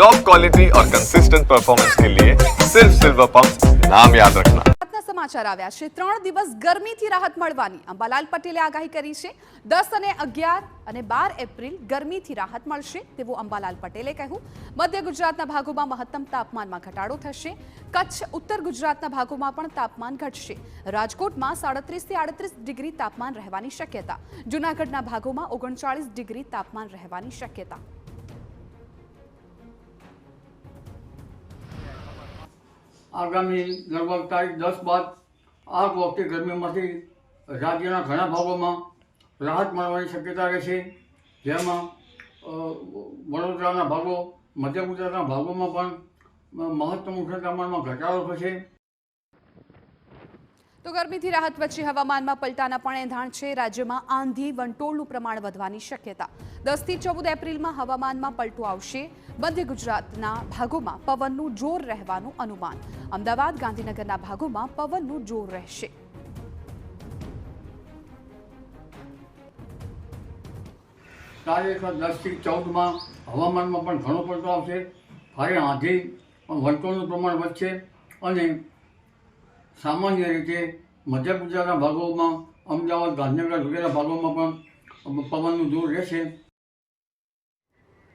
Top quality और consistent performance के लिए सिर्फ सिल्वर पंप नाम याद रखना। રાતના સમાચાર આવ્યા છે 3 દિવસ ગરમીથી રાહત મળવાની અંબાલાલ પટેલે આગાહી કરી છે 10 અને 11 અને 12 એપ્રિલ ગરમીથી રાહત મળશે તેવું અંબાલાલ પટેલે કહ્યું મધ્ય ગુજરાતના ભાગોમાં મહત્તમ તાપમાનમાં ઘટાડો થશે કચ્છ ઉત્તર ગુજરાતના ભાગોમાં પણ તાપમાન ઘટશે રાજકોટમાં 37 થી 38 ડિગ્રી તાપમાન રહેવાની શક્યતા જૂનાગઢના ભાગોમાં 39 ડિગ્રી તાપમાન રહેવાની શક્યતા આગામી લગભગ તારીખ 10 બાદ આ વખતે ગરમીમાંથી રાજ્યના ઘણા ભાગોમાં રાહત મળવાની શક્યતા રહેશે જેમાં વડોદરાના ભાગો મધ્ય ગુજરાતના ભાગોમાં પણ મહત્તમ ઉષ્ણ તાપમાનમાં ઘટાડો થશે તો ગરમીથી રાહત વચ્ચે હવામાનમાં પલટાના પણ એંધાણ છે રાજ્યમાં આંધી વંટોળનું પ્રમાણ વધવાની શક્યતા 10 થી 14 એપ્રિલમાં હવામાનમાં પલટો આવશે મધ્ય ગુજરાતના ભાગોમાં પવનનું જોર રહેવાનું અનુમાન અમદાવાદ ગાંધીનગરના ભાગોમાં પવનનું જોર રહેશે તારીખ 10 થી 14માં હવામાનમાં પણ ઘણો પલટો આવશે ભારે આંધી પણ વંટોળનું પ્રમાણ વધશે અને સામાન્ય રીતે મધ્ય ગુજરાતના ભાગોમાં અમદાવાદ ગાંધીનગર વગેરે ભાગોમાં પણ પવનનું જોર રહેશે